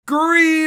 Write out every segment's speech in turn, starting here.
Greetings,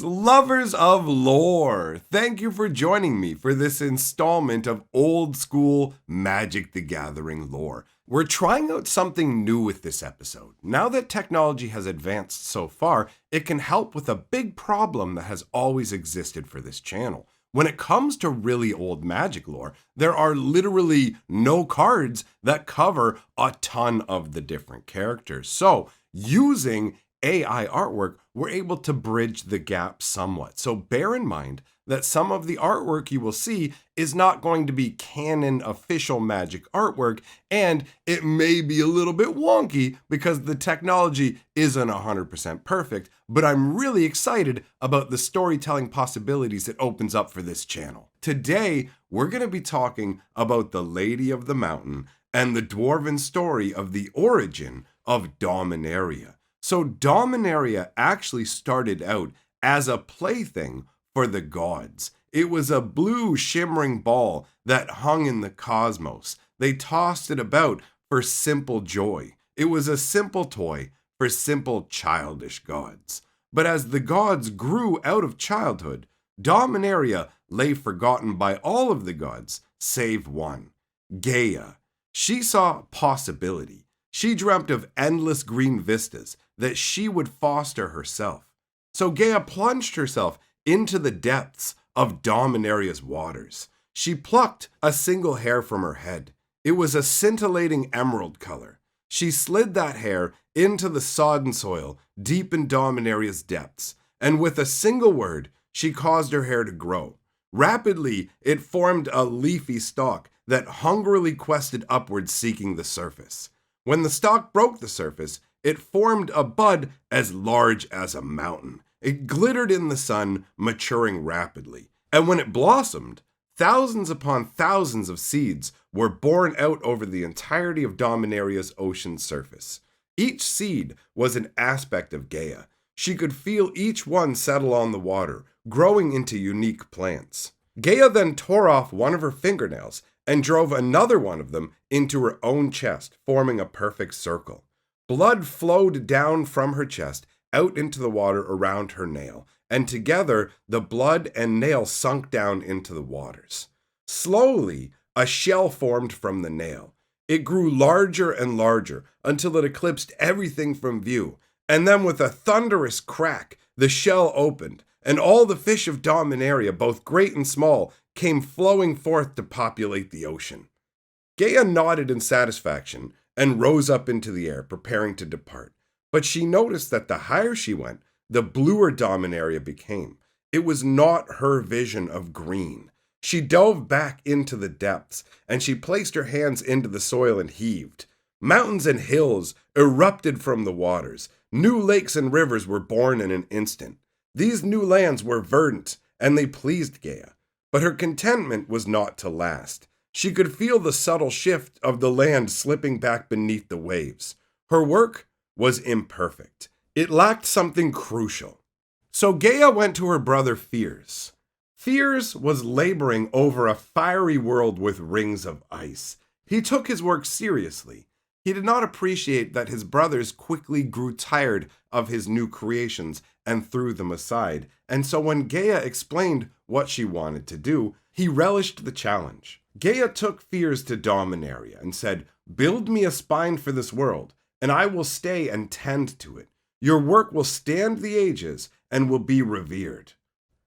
lovers of lore. Thank you for joining me for this installment of old school Magic the Gathering lore. We're trying out something new with this episode. Now that technology has advanced so far, it can help with a big problem that has always existed for this channel. When it comes to really old Magic lore, there are literally no cards that cover a ton of the different characters. So, using AI artwork, we're able to bridge the gap somewhat. So bear in mind that some of the artwork you will see is not going to be canon official Magic artwork, and it may be a little bit wonky because the technology isn't 100% perfect, but I'm really excited about the storytelling possibilities it opens up for this channel. Today, we're going to be talking about the Lady of the Mountain and the dwarven story of the origin of Dominaria. So Dominaria actually started out as a plaything for the gods. It was a blue shimmering ball that hung in the cosmos. They tossed it about for simple joy. It was a simple toy for simple childish gods. But as the gods grew out of childhood, Dominaria lay forgotten by all of the gods save one, Gaia. She saw possibility. She dreamt of endless green vistas that she would foster herself. So Gaia plunged herself into the depths of Dominaria's waters. She plucked a single hair from her head. It was a scintillating emerald color. She slid that hair into the sodden soil deep in Dominaria's depths, and with a single word, she caused her hair to grow. Rapidly, it formed a leafy stalk that hungrily quested upwards seeking the surface. When the stalk broke the surface, it formed a bud as large as a mountain. It glittered in the sun, maturing rapidly. And when it blossomed, thousands upon thousands of seeds were born out over the entirety of Dominaria's ocean surface. Each seed was an aspect of Gaia. She could feel each one settle on the water, growing into unique plants. Gaia then tore off one of her fingernails and drove another one of them into her own chest, forming a perfect circle. Blood flowed down from her chest out into the water around her nail, and together the blood and nail sunk down into the waters. Slowly, a shell formed from the nail. It grew larger and larger until it eclipsed everything from view, and then with a thunderous crack, the shell opened, and all the fish of Dominaria, both great and small, came flowing forth to populate the ocean. Gaia nodded in satisfaction and rose up into the air, preparing to depart. But she noticed that the higher she went, the bluer Dominaria became. It was not her vision of green. She dove back into the depths, and she placed her hands into the soil and heaved. Mountains and hills erupted from the waters. New lakes and rivers were born in an instant. These new lands were verdant, and they pleased Gaia. But her contentment was not to last. She could feel the subtle shift of the land slipping back beneath the waves. Her work was imperfect. It lacked something crucial. So Gaia went to her brother Fears. Fears was laboring over a fiery world with rings of ice. He took his work seriously. He did not appreciate that his brothers quickly grew tired of his new creations and threw them aside. And so when Gaia explained what she wanted to do, he relished the challenge. Gaia took Fears to Dominaria and said, "Build me a spine for this world, and I will stay and tend to it. Your work will stand the ages and will be revered."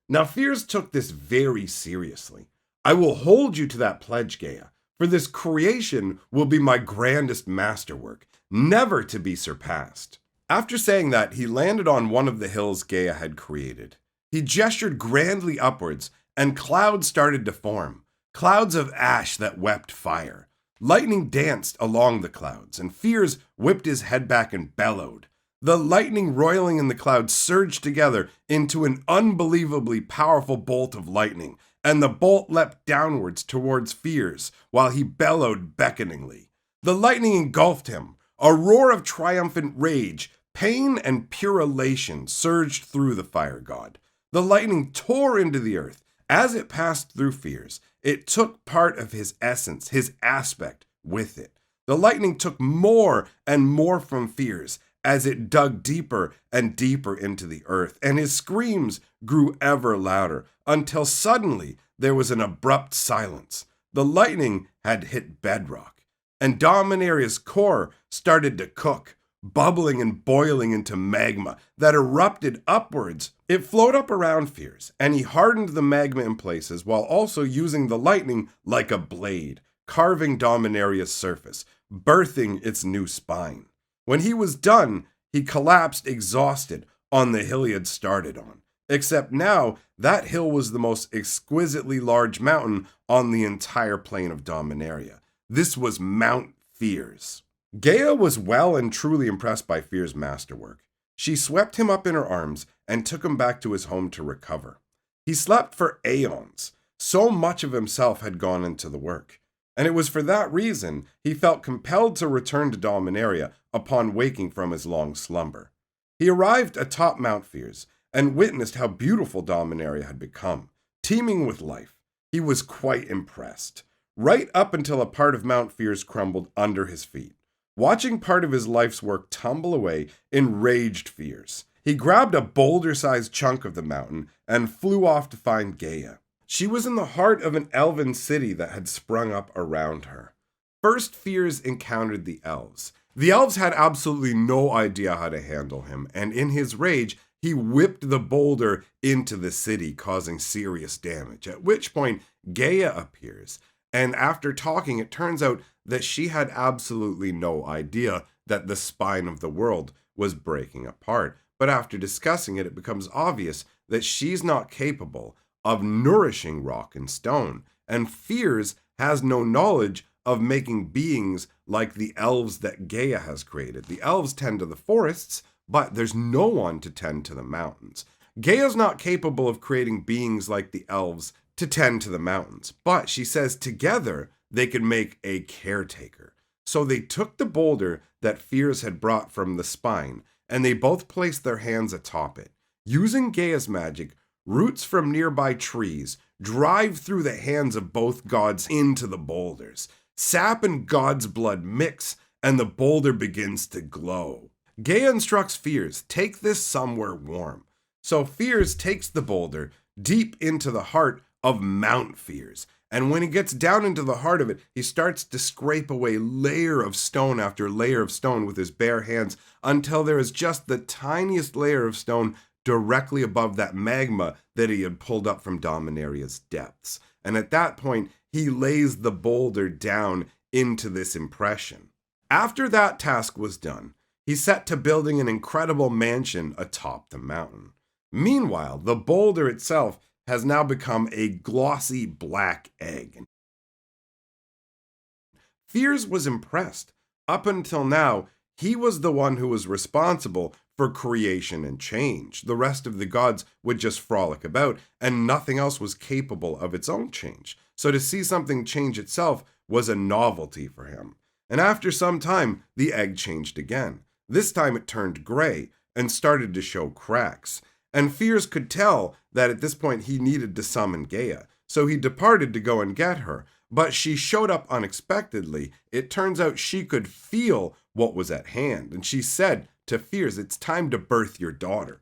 Now Fears took this very seriously. "I will hold you to that pledge, Gaia, for this creation will be my grandest masterwork, never to be surpassed." After saying that, he landed on one of the hills Gaia had created. He gestured grandly upwards, and clouds started to form. Clouds of ash that wept fire. Lightning danced along the clouds, and Fears whipped his head back and bellowed. The lightning roiling in the clouds surged together into an unbelievably powerful bolt of lightning, and the bolt leapt downwards towards Fears while he bellowed beckoningly. The lightning engulfed him. A roar of triumphant rage, pain, and pure elation surged through the fire god. The lightning tore into the earth. As it passed through Fears, it took part of his essence, his aspect, with it. The lightning took more and more from Fears as it dug deeper and deeper into the earth, and his screams grew ever louder until suddenly there was an abrupt silence. The lightning had hit bedrock, and Dominaria's core started to cook, bubbling and boiling into magma that erupted upwards. It flowed up around Fears, and he hardened the magma in places while also using the lightning like a blade, carving Dominaria's surface, birthing its new spine. When he was done, he collapsed exhausted on the hill he had started on. Except now, that hill was the most exquisitely large mountain on the entire plane of Dominaria. This was Mount Fears. Gaia was well and truly impressed by Fear's masterwork. She swept him up in her arms and took him back to his home to recover. He slept for aeons. So much of himself had gone into the work. And it was for that reason he felt compelled to return to Dominaria upon waking from his long slumber. He arrived atop Mount Fears and witnessed how beautiful Dominaria had become, teeming with life. He was quite impressed, right up until a part of Mount Fears crumbled under his feet. Watching part of his life's work tumble away enraged Fears. He grabbed a boulder-sized chunk of the mountain and flew off to find Gaia. She was in the heart of an elven city that had sprung up around her. First, Fears encountered the elves. The elves had absolutely no idea how to handle him, and in his rage, he whipped the boulder into the city, causing serious damage, at which point Gaia appears. And after talking, it turns out that she had absolutely no idea that the spine of the world was breaking apart. But after discussing it, it becomes obvious that she's not capable of nourishing rock and stone, and Fears has no knowledge of making beings like the elves that Gaia has created. The elves tend to the forests, but there's no one to tend to the mountains. Gaia's not capable of creating beings like the elves to tend to the mountains, but she says together they could make a caretaker. So they took the boulder that Fears had brought from the spine, and they both placed their hands atop it. Using Gaia's magic, roots from nearby trees drive through the hands of both gods into the boulders. Sap and God's blood mix, and the boulder begins to glow. Gaia instructs Fears, take this somewhere warm. So Fears takes the boulder deep into the heart of Mount Fears, and when he gets down into the heart of it, he starts to scrape away layer of stone after layer of stone with his bare hands until there is just the tiniest layer of stone directly above that magma that he had pulled up from Dominaria's depths. And at that point, he lays the boulder down into this impression. After that task was done, he set to building an incredible mansion atop the mountain. Meanwhile, the boulder itself has now become a glossy black egg. Fears was impressed. Up until now, he was the one who was responsible for creation and change. The rest of the gods would just frolic about, and nothing else was capable of its own change. So to see something change itself was a novelty for him. And after some time, the egg changed again. This time it turned gray and started to show cracks. And Fears could tell that at this point he needed to summon Gaia. So he departed to go and get her. But she showed up unexpectedly. It turns out she could feel what was at hand. And she said to Fears, it's time to birth your daughter.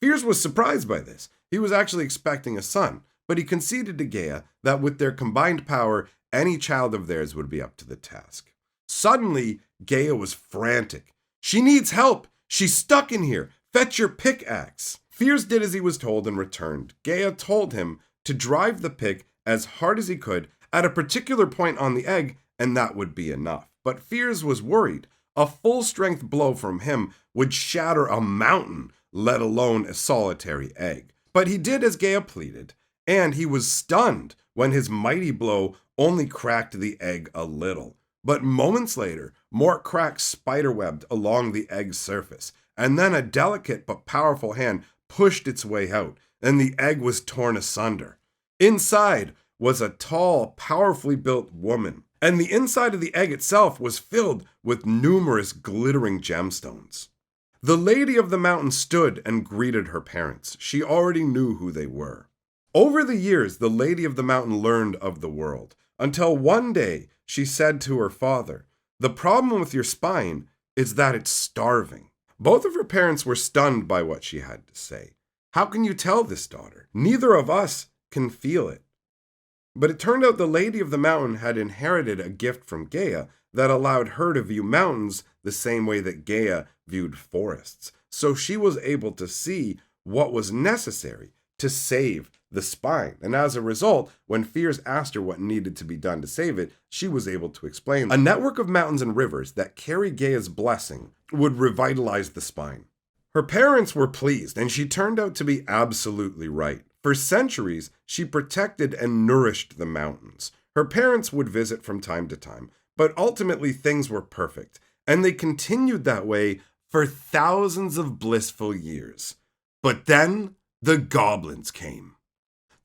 Fears was surprised by this. He was actually expecting a son. But he conceded to Gaia that with their combined power, any child of theirs would be up to the task. Suddenly, Gaia was frantic. She needs help. She's stuck in here. Fetch your pickaxe. Fears did as he was told and returned. Gaia told him to drive the pick as hard as he could at a particular point on the egg, and that would be enough. But Fears was worried. A full-strength blow from him would shatter a mountain, let alone a solitary egg. But he did as Gaia pleaded, and he was stunned when his mighty blow only cracked the egg a little. But moments later, more cracks spiderwebbed along the egg's surface, and then a delicate but powerful hand pushed its way out, and the egg was torn asunder. Inside was a tall, powerfully built woman, and the inside of the egg itself was filled with numerous glittering gemstones. The lady of the mountain stood and greeted her parents. She already knew who they were. Over the years, the lady of the mountain learned of the world, until one day she said to her father, "The problem with your spine is that it's starving." Both of her parents were stunned by what she had to say. How can you tell this, daughter? Neither of us can feel it. But it turned out the Lady of the Mountain had inherited a gift from Gaia that allowed her to view mountains the same way that Gaia viewed forests. So she was able to see what was necessary to save the spine. And as a result, when Fears asked her what needed to be done to save it, she was able to explain a network of mountains and rivers that carry Gaia's blessing would revitalize the spine. Her parents were pleased, and she turned out to be absolutely right. For centuries, she protected and nourished the mountains. Her parents would visit from time to time, but ultimately things were perfect, and they continued that way for thousands of blissful years. But then, the goblins came.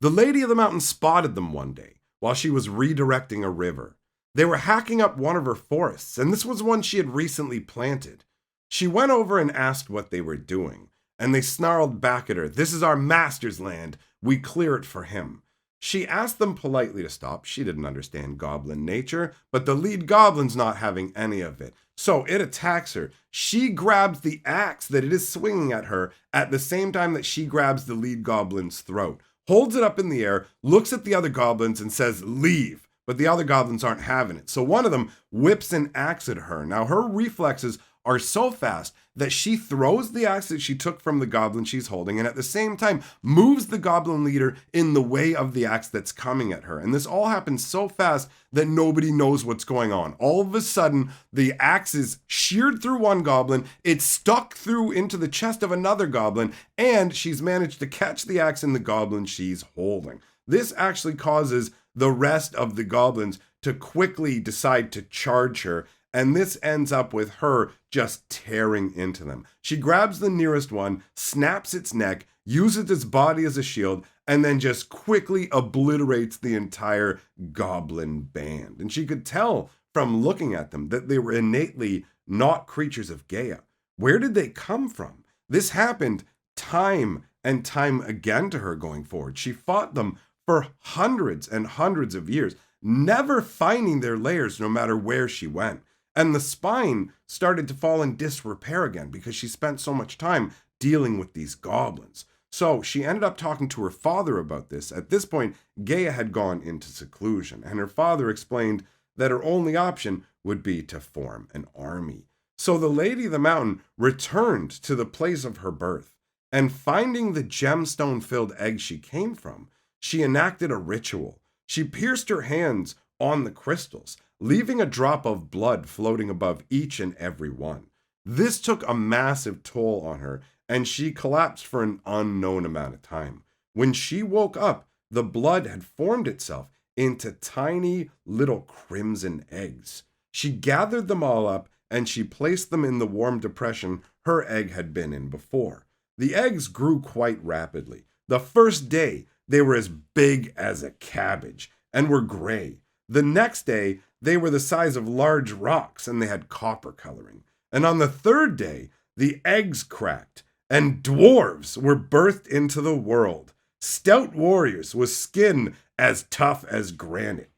The Lady of the Mountain spotted them one day while she was redirecting a river. They were hacking up one of her forests, and this was one she had recently planted. She went over and asked what they were doing, and they snarled back at her, "This is our master's land. We clear it for him." She asked them politely to stop. She didn't understand goblin nature, but the lead goblin's not having any of it. So it attacks her. She grabs the axe that it is swinging at her at the same time that she grabs the lead goblin's throat, holds it up in the air, looks at the other goblins and says, "Leave." But the other goblins aren't having it. So one of them whips an axe at her. Now her reflexes are so fast that she throws the axe that she took from the goblin she's holding and at the same time moves the goblin leader in the way of the axe that's coming at her. And this all happens so fast that nobody knows what's going on. All of a sudden, the axe is sheared through one goblin, it's stuck through into the chest of another goblin, and she's managed to catch the axe in the goblin she's holding. This actually causes the rest of the goblins to quickly decide to charge her, and this ends up with her just tearing into them. She grabs the nearest one, snaps its neck, uses its body as a shield, and then just quickly obliterates the entire goblin band. And she could tell from looking at them that they were innately not creatures of Gaia. Where did they come from? This happened time and time again to her going forward. She fought them for hundreds and hundreds of years, never finding their lairs no matter where she went. And the spine started to fall in disrepair again because she spent so much time dealing with these goblins. So she ended up talking to her father about this. At this point, Gaia had gone into seclusion, and her father explained that her only option would be to form an army. So the Lady of the Mountain returned to the place of her birth, and finding the gemstone-filled egg she came from, she enacted a ritual. She pierced her hands on the crystals, leaving a drop of blood floating above each and every one. This took a massive toll on her, and she collapsed for an unknown amount of time. When she woke up, the blood had formed itself into tiny little crimson eggs. She gathered them all up, and she placed them in the warm depression her egg had been in before. The eggs grew quite rapidly. The first day, they were as big as a cabbage and were gray. The next day, they were the size of large rocks and they had copper coloring. And on the third day, the eggs cracked and dwarves were birthed into the world. Stout warriors with skin as tough as granite.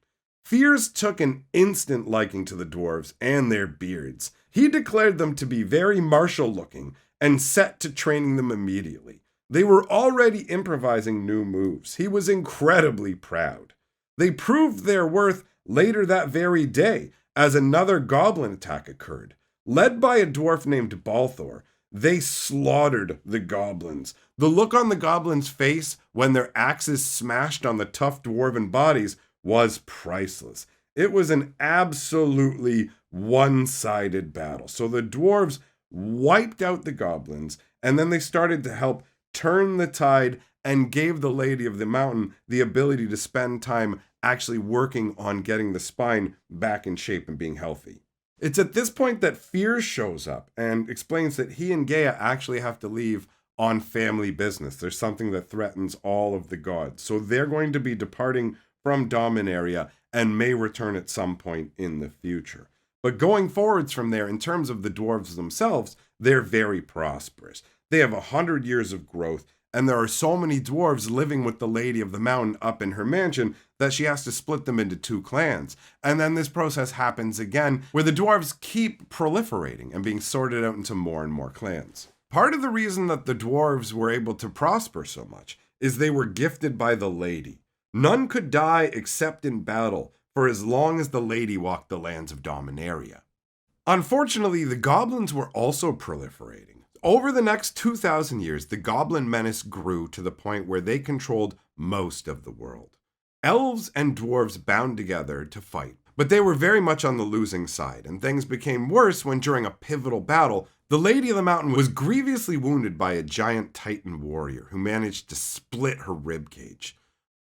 Fears took an instant liking to the dwarves and their beards. He declared them to be very martial looking and set to training them immediately. They were already improvising new moves. He was incredibly proud. They proved their worth later that very day as another goblin attack occurred. Led by a dwarf named Balthor, they slaughtered the goblins. The look on the goblins' face when their axes smashed on the tough dwarven bodies was priceless. It was an absolutely one-sided battle. So the dwarves wiped out the goblins, and then they started to help turn the tide and gave the Lady of the Mountain the ability to spend time actually working on getting the spine back in shape and being healthy. It's at this point that Fear shows up and explains that he and Gaia actually have to leave on family business. There's something that threatens all of the gods. So they're going to be departing from Dominaria and may return at some point in the future. But going forwards from there, in terms of the dwarves themselves, they're very prosperous. They have 100 years of growth, and there are so many dwarves living with the Lady of the Mountain up in her mansion that she has to split them into 2 clans. And then this process happens again, where the dwarves keep proliferating and being sorted out into more and more clans. Part of the reason that the dwarves were able to prosper so much is they were gifted by the Lady. None could die except in battle for as long as the Lady walked the lands of Dominaria. Unfortunately, the goblins were also proliferating. Over the next 2,000 years, the goblin menace grew to the point where they controlled most of the world. Elves and dwarves bound together to fight, but they were very much on the losing side, and things became worse when during a pivotal battle, the Lady of the Mountain was grievously wounded by a giant Titan warrior who managed to split her ribcage.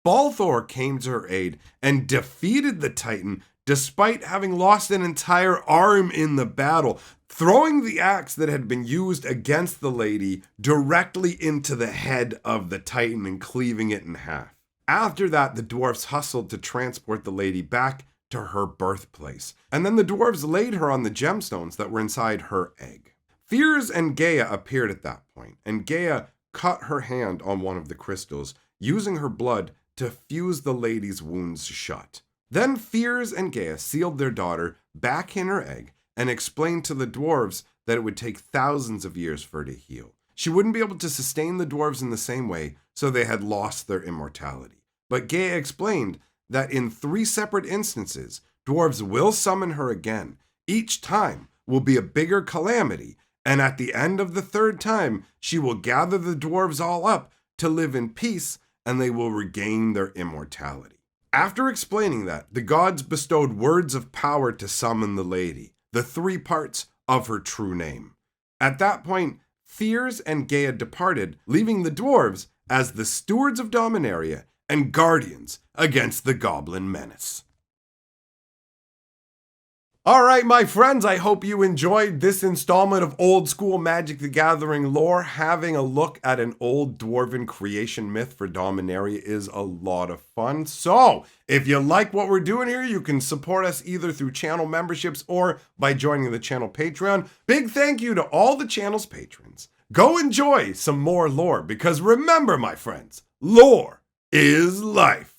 Balthor came to her aid and defeated the Titan despite having lost an entire arm in the battle, throwing the axe that had been used against the lady directly into the head of the Titan and cleaving it in half. After that, the dwarves hustled to transport the lady back to her birthplace, and then the dwarves laid her on the gemstones that were inside her egg. Fears and Gaia appeared at that point, and Gaia cut her hand on one of the crystals, using her blood to fuse the lady's wounds shut. Then Fears and Gaia sealed their daughter back in her egg and explained to the dwarves that it would take thousands of years for her to heal. She wouldn't be able to sustain the dwarves in the same way, so they had lost their immortality. But Gaia explained that in 3 separate instances, dwarves will summon her again. Each time will be a bigger calamity, and at the end of the 3rd time, she will gather the dwarves all up to live in peace, and they will regain their immortality. After explaining that, the gods bestowed words of power to summon the lady, the 3 parts of her true name. At that point, Fears and Gaia departed, leaving the dwarves as the stewards of Dominaria and guardians against the goblin menace. All right, my friends, I hope you enjoyed this installment of Old School Magic the Gathering lore. Having a look at an old dwarven creation myth for Dominaria is a lot of fun. So, if you like what we're doing here, you can support us either through channel memberships or by joining the channel Patreon. Big thank you to all the channel's patrons. Go enjoy some more lore, because remember, my friends, lore is life.